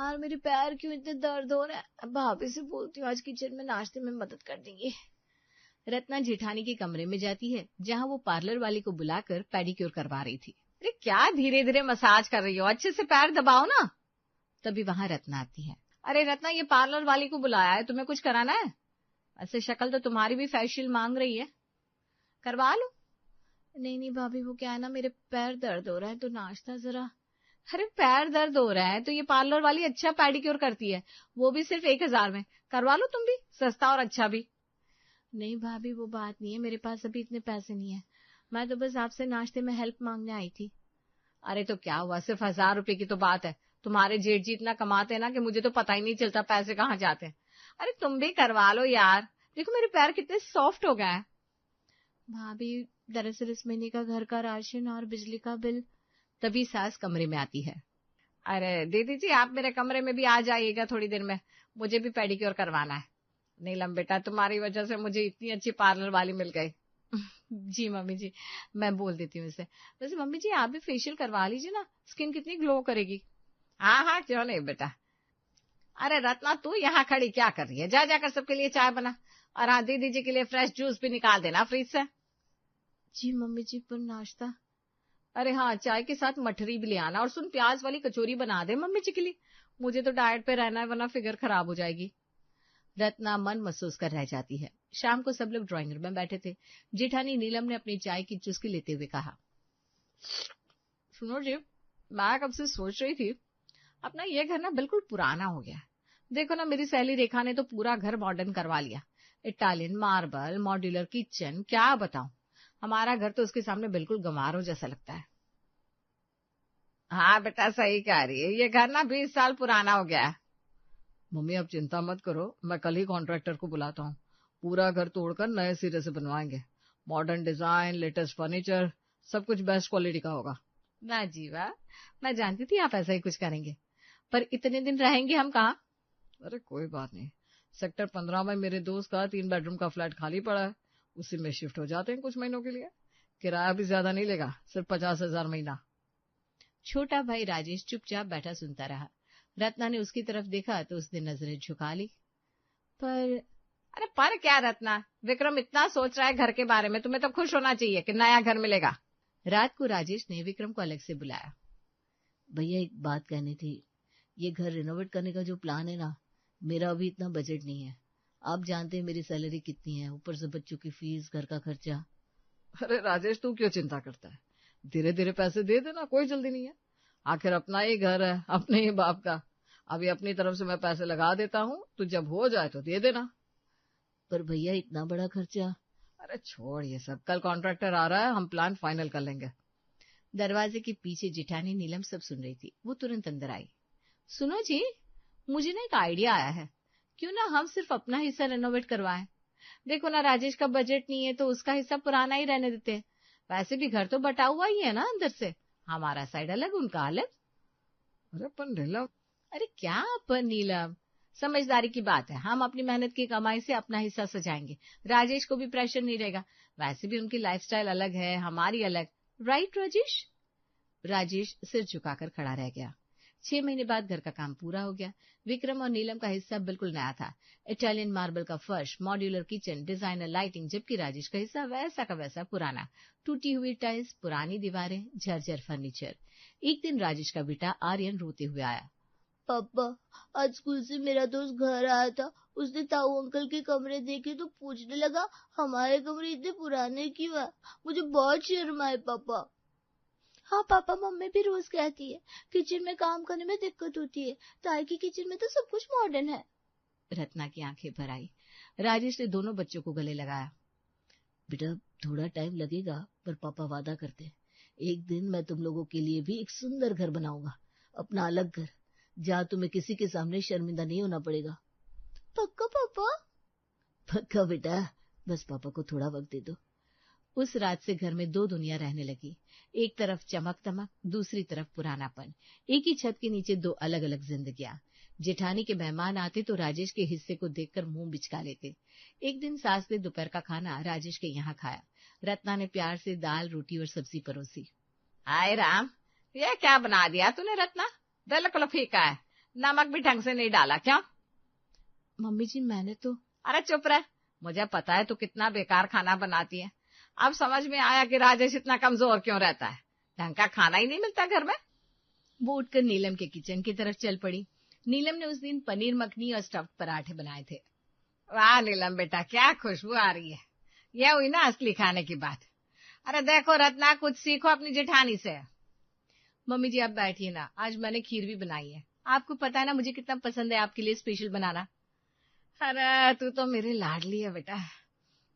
यार मेरे पैर क्यों इतने दर्द हो रहे हैं, भाभी से बोलती हूँ आज किचन में नाश्ते में मदद कर देंगी। रत्ना जेठानी के कमरे में जाती है जहाँ वो पार्लर वाली को बुलाकर पेडिक्योर करवा रही थी। अरे क्या धीरे धीरे मसाज कर रही हो, अच्छे से पैर दबाओ ना। तभी वहां रत्ना आती है। अरे रत्ना, ये पार्लर वाली को बुलाया है, तुम्हें कुछ कराना है? ऐसे शक्ल तो तुम्हारी भी फेशियल मांग रही है, करवा लो। नहीं नहीं भाभी, वो क्या है ना, मेरे पैर दर्द हो रहा है तो नाश्ता जरा। अरे पैर दर्द हो रहा है तो ये पार्लर वाली अच्छा पेडिक्योर करती है, वो भी सिर्फ 1000 में। करवा लो तुम भी, सस्ता और अच्छा भी। नहीं भाभी वो बात नहीं है, मेरे पास अभी इतने पैसे नहीं है, मैं तो बस आपसे नाश्ते में हेल्प मांगने आई थी। अरे तो क्या हुआ, सिर्फ 1000 रुपए की तो बात है। तुम्हारे जेठ जी इतना कमाते हैं ना कि मुझे तो पता ही नहीं चलता पैसे कहाँ जाते हैं। अरे तुम भी करवा लो यार, देखो मेरे पैर कितने सॉफ्ट हो गए हैं। भाभी दरअसल इस महीने का घर का राशन और बिजली का बिल। तभी सास कमरे में आती है। अरे दीदी जी, आप मेरे कमरे में भी आ जाइएगा थोड़ी देर में, मुझे भी पेडिक्योर करवाना है। नीलम बेटा, तुम्हारी वजह से मुझे इतनी अच्छी पार्लर वाली मिल गई। जी मम्मी जी, मैं बोल देती हूँ इसे। वैसे मम्मी जी आप भी फेशियल करवा लीजिए ना, स्किन कितनी ग्लो करेगी। हाँ हाँ क्यों नहीं बेटा। अरे रत्ना, तू यहाँ खड़ी क्या कर रही है, जा जाकर सबके लिए चाय बना, और हाँ दीदी जी के लिए फ्रेश जूस भी निकाल देना फ्रिज से। जी मम्मी जी, पर नाश्ता। अरे हाँ, चाय के साथ मठरी भी ले आना, और सुन प्याज वाली कचौरी बना दे मम्मी जी के लिए, मुझे तो डाइट पे रहना है वरना फिगर खराब हो जाएगी। रत्ना मन महसूस कर रह जाती है। शाम को सब लोग ड्राइंग रूम में बैठे थे। जेठानी नीलम ने अपनी चाय की चुस्की लेते हुए कहा, सुनो जी, मैं कब से सोच रही थी अपना ये घर ना बिल्कुल पुराना हो गया है। देखो ना, मेरी सहेली रेखा ने तो पूरा घर मॉडर्न करवा लिया, इटालियन मार्बल, मॉड्यूलर किचन, क्या बताऊं। हमारा घर तो उसके सामने बिल्कुल गंवारों जैसा लगता है। हाँ बेटा सही कह रही है, ये घर ना 20 साल पुराना हो गया है। मम्मी अब चिंता मत करो, मैं कल ही कॉन्ट्रैक्टर को बुलाता हूँ, पूरा घर तोड़कर नए सिरे से बनवाएंगे। मॉडर्न डिजाइन, लेटेस्ट फर्नीचर, सब कुछ बेस्ट क्वालिटी का होगा। वाह जी वाह, मैं जानती थी आप ऐसा ही कुछ करेंगे, पर इतने दिन रहेंगे हम कहाँ? अरे कोई बात नहीं, सेक्टर 15 में मेरे दोस्त का 3 बेडरूम का फ्लैट खाली पड़ा है, उसी में शिफ्ट हो जाते हैं कुछ महीनों के लिए। किराया भी ज्यादा नहीं लेगा, सिर्फ 50,000 महीना। छोटा भाई राजेश चुपचाप बैठा सुनता रहा। रत्ना ने उसकी तरफ देखा तो उसने नजरें झुका ली। पर अरे पर क्या रत्ना, विक्रम इतना सोच रहा है घर के बारे में, तुम्हें तो खुश होना चाहिए कि नया घर मिलेगा। रात को राजेश ने विक्रम को अलग से बुलाया। भैया एक बात कहनी थी, ये घर रिनोवेट करने का जो प्लान है ना, मेरा अभी इतना बजट नहीं है। आप जानते हैं मेरी सैलरी कितनी है, ऊपर से बच्चों की फीस, घर का खर्चा। अरे राजेश, तू क्यों चिंता करता है, धीरे धीरे पैसे दे देना, कोई जल्दी नहीं है। आखिर अपना ही घर है, अपने ही बाप का। अभी अपनी तरफ से मैं पैसे लगा देता हूँ, तो जब हो जाए तो दे देना। पर भैया इतना बड़ा खर्चा। अरे छोड़ ये सब, कल कॉन्ट्रैक्टर आ रहा है, हम प्लान फाइनल कर लेंगे। दरवाजे के पीछे जिठानी नीलम सब सुन रही थी, वो तुरंत अंदर आई। सुनो जी, मुझे ना एक आइडिया आया है, क्यों ना हम सिर्फ अपना हिस्सा रेनोवेट करवाएं। देखो ना, राजेश का बजट नहीं है तो उसका हिस्सा पुराना ही रहने देते हैं। वैसे भी घर तो बटा हुआ ही है ना अंदर से, हमारा साइड अलग उनका अलग। अरे पर नीलम। अरे क्या पर नीलम, समझदारी की बात है, हम अपनी मेहनत की कमाई से अपना हिस्सा सजाएंगे, राजेश को भी प्रेशर नहीं रहेगा। वैसे भी उनकी लाइफस्टाइल अलग है, हमारी अलग। राइट राजेश? राजेश सिर झुकाकर खड़ा रह गया। 6 महीने बाद घर का काम पूरा हो गया। विक्रम और नीलम का हिस्सा बिल्कुल नया था, इटालियन मार्बल का फर्श, मॉड्यूलर किचन, डिजाइनर लाइटिंग, जबकि राजेश का हिस्सा वैसा का वैसा पुराना, टूटी हुई टाइल्स, पुरानी दीवारें, झरझर फर्नीचर। एक दिन राजेश का बेटा आर्यन रोते हुए आया। पापा, आज स्कूल से मेरा दोस्त घर आया था, उसने ताऊ अंकल के कमरे देखे तो पूछने लगा हमारे कमरे इतने पुराने क्यों है। मुझे बहुत शर्म आए पापा। हाँ पापा, मम्मी भी रोज कहती है किचन में काम करने में दिक्कत होती है, ताई की किचन में तो सब कुछ मॉडर्न है। रत्ना की आंखें भर आई। राजेश ने दोनों बच्चों को गले लगाया। बेटा थोड़ा टाइम लगेगा, पर पापा वादा करते हैं एक दिन मैं तुम लोगों के लिए भी एक सुंदर घर बनाऊंगा, अपना अलग घर, जहाँ तुम्हें किसी के सामने शर्मिंदा नहीं होना पड़ेगा। पक्का पापा? पक्का बेटा, बस पापा को थोड़ा वक्त दे दो। उस रात से घर में 2 दुनिया रहने लगी, एक तरफ चमक दमक, दूसरी तरफ पुरानापन। एक ही छत के नीचे 2 अलग अलग जिंदगियां। जेठानी के मेहमान आते तो राजेश के हिस्से को देखकर मुंह बिचका लेते। एक दिन सास ने दोपहर का खाना राजेश के यहाँ खाया। रत्ना ने प्यार से दाल, रोटी और सब्जी परोसी। हाय राम, ये क्या बना दिया तूने रत्ना, बिल्कुल फीका है। नमक भी ढंग से नहीं डाला क्या? मम्मी जी मैंने तो। अरे चुप रह, मुझे पता है तू कितना बेकार खाना बनाती है। अब समझ में आया कि राजेश इतना कमजोर क्यों रहता है, ढंग का खाना ही नहीं मिलता घर में। वो उठकर नीलम के किचन की तरफ चल पड़ी। नीलम ने उस दिन पनीर मखनी और स्टफ्ड पराठे बनाए थे। वाह नीलम बेटा, क्या खुशबू आ रही है। यह हुई ना असली खाने की बात। अरे देखो रत्ना, कुछ सीखो अपनी जेठानी से। मम्मी जी आप बैठिए ना, आज मैंने खीर भी बनाई है। आपको पता है ना मुझे कितना पसंद है आपके लिए स्पेशल बनाना। अरे तू तो मेरी लाडली है बेटा,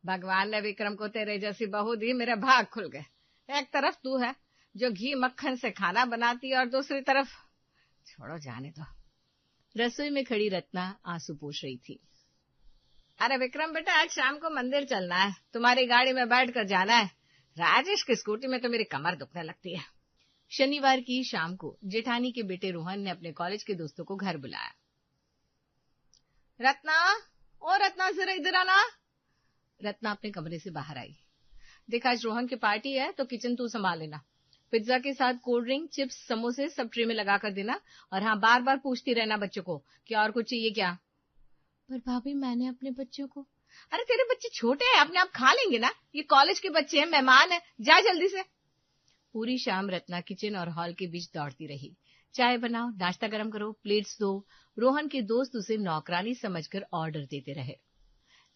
भगवान ने विक्रम को तेरे जैसी बहू दी, मेरे भाग खुल गए। एक तरफ तू है जो घी मक्खन से खाना बनाती है और दूसरी तरफ, छोड़ो जाने दो। रसोई में खड़ी रत्ना आंसू पोंछ रही थी। अरे विक्रम बेटा, आज शाम को मंदिर चलना है, तुम्हारी गाड़ी में बैठकर जाना है। राजेश की स्कूटी में तो मेरी कमर दुखने लगती है। शनिवार की शाम को जेठानी के बेटे रोहन ने अपने कॉलेज के दोस्तों को घर बुलाया। रत्ना, ओ रत्ना जरा इधर आना। रत्ना अपने कमरे से बाहर आई। देख आज रोहन की पार्टी है तो किचन तू संभाल लेना। पिज्जा के साथ कोल्ड ड्रिंक, चिप्स, समोसे सब ट्रे में लगा कर देना। और हाँ, बार बार पूछती रहना बच्चों को कि और कुछ चाहिए क्या। पर भाभी मैंने अपने बच्चों को। अरे तेरे बच्चे छोटे हैं, अपने आप खा लेंगे ना, ये कॉलेज के बच्चे हैं, मेहमान है, जा जल्दी से। पूरी शाम रत्ना किचन और हॉल के बीच दौड़ती रही। चाय बनाओ, नाश्ता गर्म करो, प्लेट्स दो। रोहन के दोस्त उसे नौकरानी समझकर ऑर्डर देते रहे।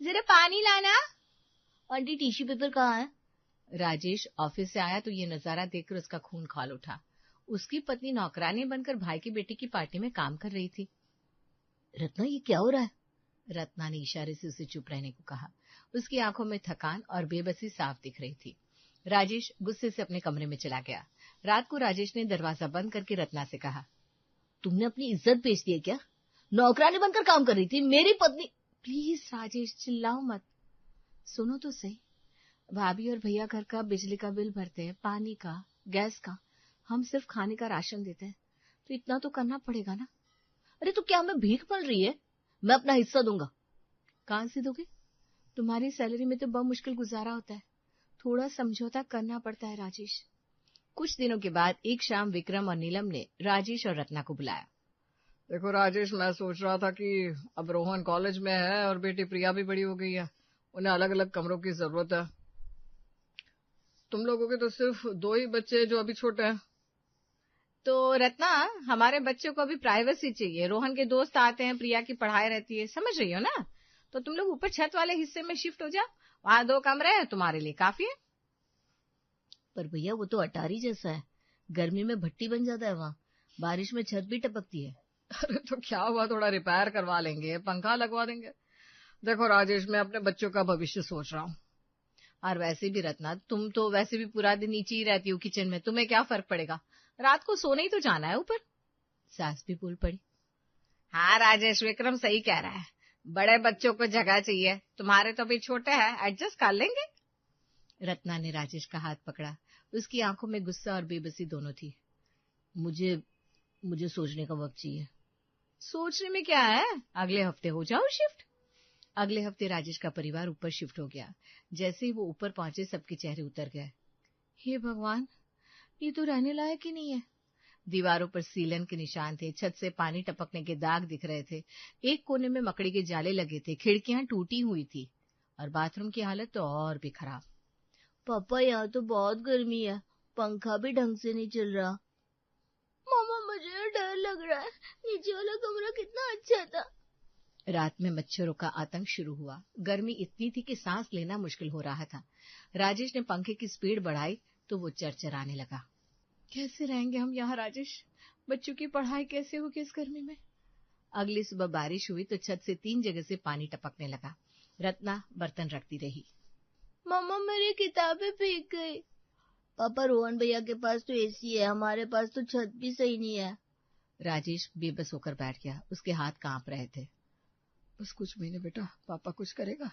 जरा पानी लाना। आंटी टिश्यू पेपर कहाँ है? राजेश ऑफिस से आया तो ये नजारा देखकर उसका खून खौल उठा। उसकी पत्नी नौकरानी बनकर भाई की बेटी की पार्टी में काम कर रही थी। रत्ना ये क्या हो रहा है? रत्ना ने इशारे से उसे चुप रहने को कहा। उसकी आंखों में थकान और बेबसी साफ दिख रही थी। राजेश गुस्से से अपने कमरे में चला गया। रात को राजेश ने दरवाजा बंद करके रत्ना से कहा, तुमने अपनी इज्जत बेच दी है क्या? नौकरानी बनकर काम कर रही थी, मेरी पत्नी। प्लीज राजेश चिल्लाओ मत। सुनो तो सही, भाभी और भैया घर का बिजली का बिल भरते हैं, पानी का, गैस का। हम सिर्फ खाने का राशन देते हैं, तो इतना तो करना पड़ेगा ना। अरे तो क्या हमें भीख मिल रही है? मैं अपना हिस्सा दूंगा। कहां से दोगे? तुम्हारी सैलरी में तो बहुत मुश्किल गुजारा होता है, थोड़ा समझौता करना पड़ता है राजेश। कुछ दिनों के बाद एक शाम विक्रम और नीलम ने राजेश और रत्ना को बुलाया। देखो राजेश, मैं सोच रहा था कि अब रोहन कॉलेज में है और बेटी प्रिया भी बड़ी हो गई है, उन्हें अलग अलग कमरों की जरूरत है। तुम लोगों के तो सिर्फ 2 ही बच्चे जो अभी छोटे हैं। तो रत्ना, हमारे बच्चों को अभी प्राइवेसी चाहिए। रोहन के दोस्त आते हैं, प्रिया की पढ़ाई रहती है, समझ रही हो ना। तो तुम लोग ऊपर छत वाले हिस्से में शिफ्ट हो जाओ, वहां 2 कमरे हैं, तुम्हारे लिए काफी है। पर भैया वो तो अटारी जैसा है, गर्मी में भट्टी बन जाता है वहां, बारिश में छत भी टपकती है। अरे तो क्या हुआ, थोड़ा रिपेयर करवा लेंगे, पंखा लगवा देंगे। देखो राजेश, मैं अपने बच्चों का भविष्य सोच रहा हूँ। और वैसे भी रत्ना, तुम तो वैसे भी पूरा दिन नीचे ही रहती हो किचन में, तुम्हें क्या फर्क पड़ेगा, रात को सोने ही तो जाना है ऊपर। सास भी बोल पड़ी। हाँ राजेश, विक्रम सही कह रहा है, बड़े बच्चों को जगह चाहिए, तुम्हारे तो अभी छोटे हैं, एडजस्ट कर लेंगे। रत्ना ने राजेश का हाथ पकड़ा। उसकी आंखों में गुस्सा और बेबसी दोनों थी। मुझे सोचने का वक्त चाहिए। सोचने में क्या है, अगले हफ्ते हो जाओ शिफ्ट। अगले हफ्ते राजेश का परिवार ऊपर शिफ्ट हो गया। जैसे ही वो ऊपर पहुंचे सबके चेहरे उतर गए। हे भगवान, ये तो रहने लायक ही नहीं है। दीवारों पर सीलन के निशान थे, छत से पानी टपकने के दाग दिख रहे थे, एक कोने में मकड़ी के जाले लगे थे, खिड़कियां टूटी हुई थी और बाथरूम की हालत तो और भी खराब। पापा यहाँ तो बहुत गर्मी है, पंखा भी ढंग से नहीं चल रहा। मामा मुझे डर लग रहा है, नीचे वाला कमरा कितना अच्छा था। रात में मच्छरों का आतंक शुरू हुआ। गर्मी इतनी थी कि सांस लेना मुश्किल हो रहा था। राजेश ने पंखे की स्पीड बढ़ाई तो वो चरचराने लगा। कैसे रहेंगे हम यहाँ राजेश, बच्चों की पढ़ाई कैसे होगी इस गर्मी में। अगली सुबह बारिश हुई तो छत से 3 जगह से पानी टपकने लगा। रत्ना बर्तन रखती रही। मम्मा मेरी किताबें भीग गई। पापा रोहन भैया के पास तो एसी है, हमारे पास तो छत भी सही नहीं है। राजेश बेबस होकर बैठ गया, उसके हाथ कांप रहे थे। बस कुछ महीने बेटा, पापा कुछ करेगा।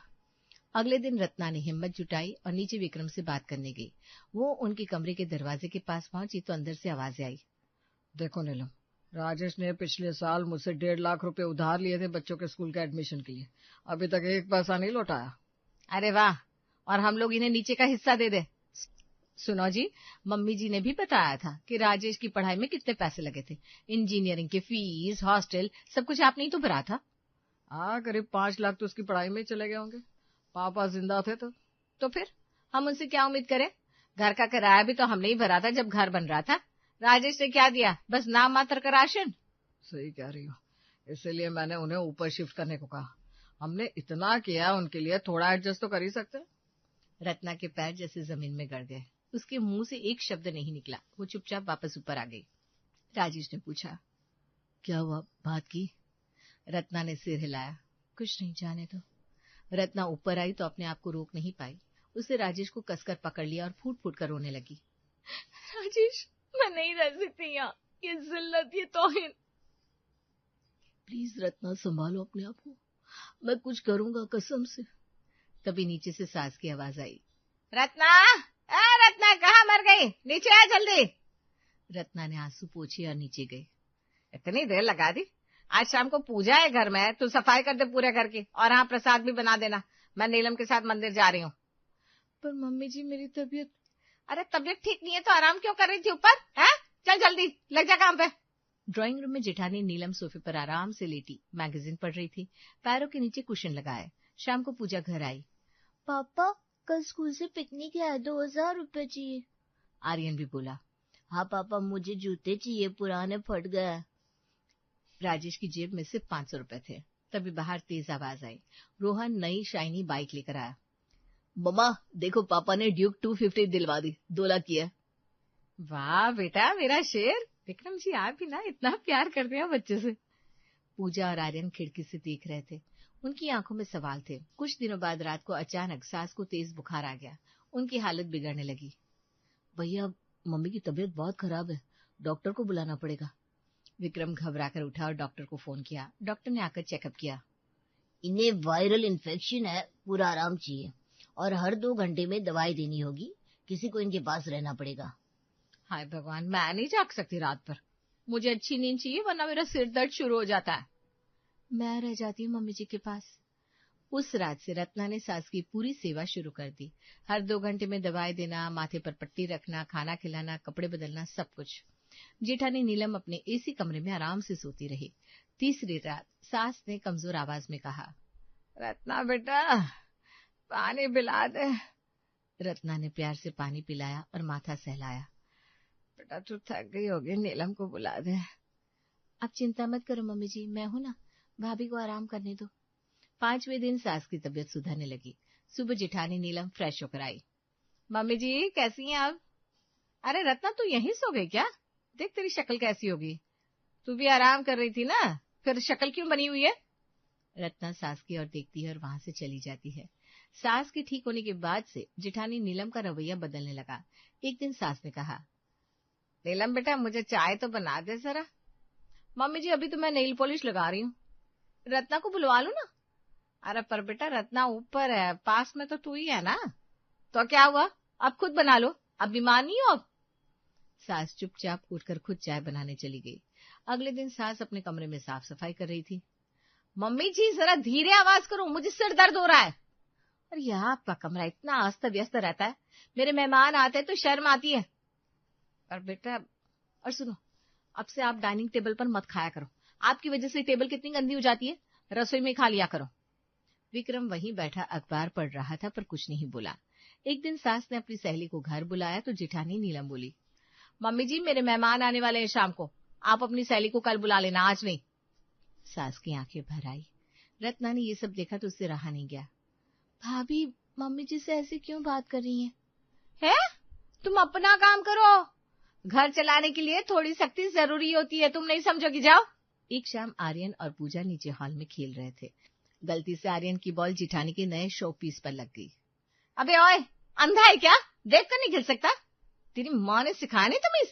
अगले दिन रत्ना ने हिम्मत जुटाई और नीचे विक्रम से बात करने गई। वो उनके कमरे के दरवाजे के पास पहुंची तो अंदर से आवाजें आई। देखो नीलम, राजेश ने पिछले साल मुझसे 1.5 लाख रुपए उधार लिए थे बच्चों के स्कूल के एडमिशन के लिए, अभी तक 1 पैसा नहीं लौटाया। अरे वाह, और हम लोग इन्हें नीचे का हिस्सा दे दे। सुनो जी, मम्मी जी ने भी बताया था कि राजेश की पढ़ाई में कितने पैसे लगे थे। इंजीनियरिंग की फीस, हॉस्टल, सब कुछ आपने ही तो भरा था। हाँ, करीब 5 लाख तो उसकी पढ़ाई में चले गए होंगे। पापा जिंदा थे तो फिर हम उनसे क्या उम्मीद करें? घर का किराया भी तो हमने ही भरा था जब घर बन रहा था। राजेश ने क्या दिया? बस नाम मात्र का राशन। सही कह रही हो, इसीलिए मैंने उन्हें ऊपर शिफ्ट करने को कहा। हमने इतना किया उनके लिए, थोड़ा एडजस्ट तो कर ही सकते। रत्ना के पैर जैसे जमीन में गड़ गए। उसके मुंह से एक शब्द नहीं निकला। वो चुपचाप वापस ऊपर आ गई। राजेश ने पूछा, क्या हुआ, बात की? रत्ना ने सिर हिलाया। कुछ नहीं, जाने दो। रत्ना ऊपर आई तो अपने आप को रोक नहीं पाई। उसने राजेश को कसकर पकड़ लिया और फूट फूट कर रोने लगी। राजेश, मैं नहीं रह सकती यहाँ, ये जिल्लत, ये तौहीन। प्लीज रत्ना, संभालो अपने आप को, मैं कुछ करूंगा कसम से। तभी नीचे से सास की आवाज आई, रत्ना, रत्ना कहाँ मर गई? नीचे आ जल्दी। रत्ना ने आंसू पोंछे और नीचे गई। इतनी देर लगा दी? आज शाम को पूजा है घर में, तू सफाई कर दे पूरे घर की, और हाँ, प्रसाद भी बना देना। मैं नीलम के साथ मंदिर जा रही हूँ। पर मम्मी जी, मेरी तबीयत। अरे तबीयत ठीक नहीं है तो आराम क्यों कर रही थी ऊपर? है, चल जल्दी लग जा काम पे। ड्राइंग रूम में जेठानी नीलम सोफे पर आराम से लेटी मैगजीन पढ़ रही थी, पैरों के नीचे कुशन लगाए। शाम को पूजा घर आई। पापा, कल स्कूल से पिकनिक है, 2000 रुपए चाहिए। आर्यन भी बोला, हाँ पापा, मुझे जूते चाहिए, पुराने फट गए। राजेश की जेब में सिर्फ 500 रुपए थे। तभी बाहर तेज आवाज आई। रोहन नई शाइनी बाइक लेकर आया। मम्मा देखो, पापा ने ड्यूक 250 दिलवा दी, 2 लाख की है। वाह बेटा, मेरा शेर। विक्रम जी, आप भी ना इतना प्यार करते हैं बच्चे से। पूजा और आर्यन खिड़की से देख रहे थे। उनकी आंखों में सवाल थे। कुछ दिनों बाद रात को अचानक सास को तेज बुखार आ गया। उनकी हालत बिगड़ने लगी। भैया, मम्मी की तबीयत बहुत खराब है, डॉक्टर को बुलाना पड़ेगा। विक्रम घबराकर उठा और डॉक्टर को फोन किया। डॉक्टर ने आकर चेकअप किया। इन्हें वायरल इन्फेक्शन है, पूरा आराम चाहिए और हर 2 घंटे में दवाई देनी होगी। किसी को इनके पास रहना पड़ेगा। हाय भगवान, मैं नहीं जाग सकती रात पर। मुझे अच्छी नींद चाहिए, वरना मेरा सिर दर्द शुरू हो जाता है। मैं रह जाती हूँ मम्मी जी के पास। उस रात से रत्ना ने सास की पूरी सेवा शुरू कर दी। हर 2 घंटे में दवाई देना, माथे पर पट्टी रखना, खाना खिलाना, कपड़े बदलना, सब कुछ। जेठानी नीलम अपने एसी कमरे में आराम से सोती रही। तीसरी रात सास ने कमजोर आवाज में कहा, रत्ना बेटा, पानी पिला दे। रत्ना ने प्यार से पानी पिलाया और माथा सहलाया। बेटा तू थक गई होगी, नीलम को बुला दे। अब चिंता मत करो मम्मी जी, मैं हूं ना, भाभी को आराम करने दो। 5वें दिन सास की तबीयत सुधरने लगी। सुबह जेठानी नीलम फ्रेश होकर आई। मम्मी जी कैसी हैं आप? अरे रत्ना, तू यहीं सो गई क्या? देख तेरी शक्ल कैसी होगी। तू भी आराम कर रही थी ना, फिर शक्ल क्यों बनी हुई है? रत्ना सास की ओर देखती है और वहां से चली जाती है। सास के ठीक होने के बाद से जेठानी नीलम का रवैया बदलने लगा। एक दिन सास ने कहा, नीलम बेटा, मुझे चाय तो बना दे जरा। मम्मी जी, अभी तो मैं नेल पॉलिश लगा रही हूँ। रत्ना को बुलवा लूं ना? अरे पर बेटा, रत्ना ऊपर है, पास में तो तू ही है ना। तो क्या हुआ, अब खुद बना लो, अब बीमार नहीं हो। सास चुपचाप उठकर खुद चाय बनाने चली गई। अगले दिन सास अपने कमरे में साफ सफाई कर रही थी। मम्मी जी जरा धीरे आवाज करो, मुझे सिर दर्द हो रहा है। अरे यहाँ आपका कमरा इतना अस्त व्यस्त रहता है, मेरे मेहमान आते हैं तो शर्म आती है। पर बेटा, और सुनो, अब से आप डाइनिंग टेबल पर मत खाया करो। आपकी वजह से टेबल कितनी गंदी हो जाती है, रसोई में खा लिया करो। विक्रम वहीं बैठा अखबार पढ़ रहा था पर कुछ नहीं बोला। एक दिन सास ने अपनी सहेली को घर बुलाया तो जेठानी नीलम बोली, मम्मी जी मेरे मेहमान आने वाले हैं शाम को, आप अपनी सहेली को कल बुला लेना, आज नहीं। सास की आंखें भर आई। रत्ना ने ये सब देखा तो उससे रहा नहीं गया। भाभी, मम्मी जी से ऐसे क्यों बात कर रही है? तुम अपना काम करो, घर चलाने के लिए थोड़ी सख्ती जरूरी होती है, तुम नहीं समझोगी, जाओ। एक शाम आर्यन और पूजा नीचे हॉल में खेल रहे थे। गलती से आर्यन की बॉल जेठानी के नए शो पीस पर लग गई। अबे ओए, अंधा है क्या, देख कर नहीं खेल सकता? तेरी माँ ने सिखाया नहीं तमीज?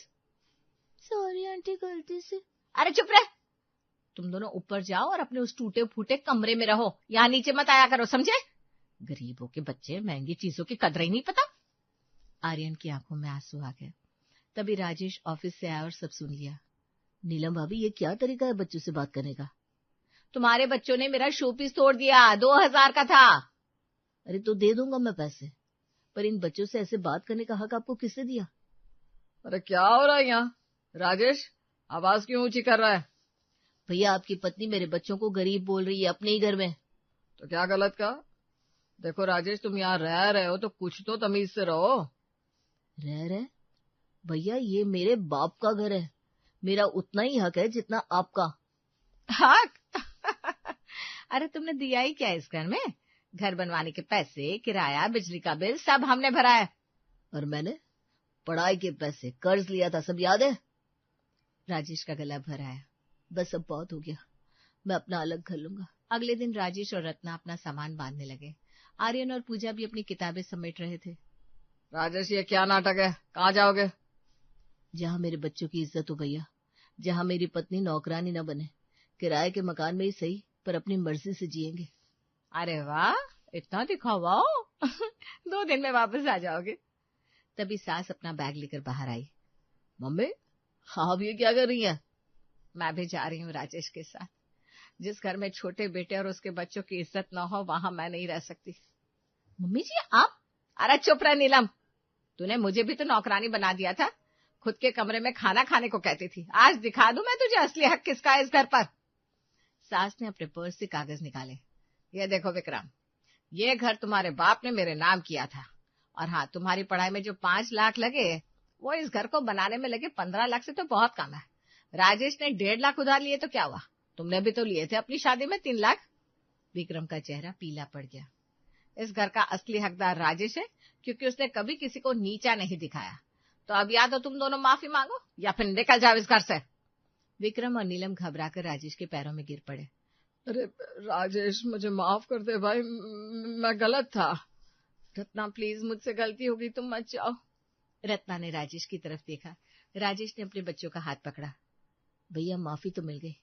सॉरी आंटी, गलती से। अरे चुप रह, तुम दोनों ऊपर जाओ और अपने उस टूटे फूटे कमरे में रहो, यहाँ नीचे मत आया करो, समझे? गरीबों के बच्चे, महंगी चीजों की कदर ही नहीं पता। आर्यन की आंखों में आंसू आ गए। तभी राजेश ऑफिस से आया और सब सुन लिया। नीलम भाभी, ये क्या तरीका है बच्चों से बात करने का? तुम्हारे बच्चों ने मेरा शो पीस तोड़ दिया, 2000 का था। अरे तो दे दूंगा मैं पैसे। पर इन बच्चों से ऐसे बात करने का हक आपको किसने दिया? अरे क्या हो रहा है यहाँ? राजेश, आवाज क्यों ऊंची कर रहा है? भैया, आपकी पत्नी मेरे बच्चों को गरीब बोल रही है अपने ही घर में। तो क्या गलत कहा? देखो राजेश, तुम यहाँ रह रहे हो तो कुछ तो तमीज से रहो। रह रहे? भैया, ये मेरे बाप का घर है, मेरा उतना ही हक है जितना आपका। हक? अरे तुमने दिया ही क्या इस घर में? घर बनवाने के पैसे, किराया, बिजली का बिल सब हमने भरा है। और मैंने पढ़ाई के पैसे कर्ज लिया था, सब याद है? राजेश का गला भर आया। बस अब बहुत हो गया, मैं अपना अलग घर लूंगा। अगले दिन राजेश और रत्ना अपना सामान बांधने लगे। आर्यन और पूजा भी अपनी किताबें समेट रहे थे। राजेश, ये क्या नाटक है? कहाँ जाओगे? जहाँ मेरे बच्चों की इज्जत हो भैया, जहाँ मेरी पत्नी नौकरानी न बने, किराए के मकान में ही सही, पर अपनी मर्जी से जिएंगे। अरे वाह, इतना दिखावा हो। 2 दिन में वापस आ जाओगे। तभी सास अपना बैग लेकर बाहर आई। मम्मी, आप ये क्या कर रही हैं? मैं भी जा रही हूँ राजेश के साथ। जिस घर में छोटे बेटे और उसके बच्चों की इज्जत न हो, वहां मैं नहीं रह सकती। मम्मी जी, आप? अरे चुप रह नीलम, तूने मुझे भी तो नौकरानी बना दिया था। खुद के कमरे में खाना खाने को कहती थी। आज दिखा दूं मैं तुझे असली हक किसका है इस घर पर। सास ने अपने पर्स से कागज निकाले। ये देखो विक्रम, ये घर तुम्हारे बाप ने मेरे नाम किया था, और हाँ, तुम्हारी पढ़ाई में जो 5 लाख लगे, वो इस घर को बनाने में लगे 15 लाख से तो बहुत कम है। राजेश ने 1.5 लाख उधार लिए तो क्या हुआ? तुमने भी तो लिए थे अपनी शादी में 3 लाख। विक्रम का चेहरा पीला पड़ गया। इस घर का असली हकदार राजेश है, क्योंकि उसने कभी किसी को नीचा नहीं दिखाया। तो अब या तो तुम दोनों माफी मांगो या फिर निकल जाओ इस घर से। विक्रम और नीलम घबराकर राजेश के पैरों में गिर पड़े। अरे राजेश, मुझे माफ कर दे भाई, मैं गलत था। रत्ना प्लीज, मुझसे गलती होगी, तुम मत जाओ। रत्ना ने राजेश की तरफ देखा। राजेश ने अपने बच्चों का हाथ पकड़ा। भैया, माफी तो मिल गई,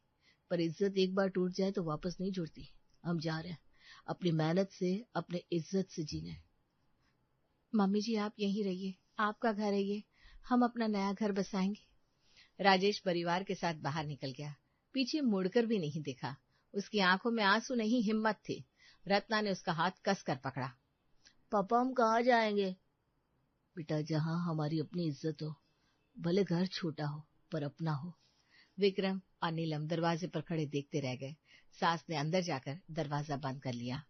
पर इज्जत एक बार टूट जाए तो वापस नहीं जुड़ती। हम जा रहे हैं अपनी मेहनत से, अपने इज्जत से जीने। मम्मी जी, आप यहीं रहिए, आपका घर है ये, हम अपना नया घर बसाएंगे। राजेश परिवार के साथ बाहर निकल गया। पीछे मुड़कर भी नहीं देखा। उसकी आंखों में आंसू नहीं, हिम्मत थी। रत्ना ने उसका हाथ कसकर पकड़ा। पापा, हम कहाँ जाएंगे? बेटा, जहाँ हमारी अपनी इज्जत हो, भले घर छोटा हो पर अपना हो। विक्रम और नीलम दरवाजे पर खड़े देखते रह गए। सास ने अंदर जाकर दरवाजा बंद कर लिया।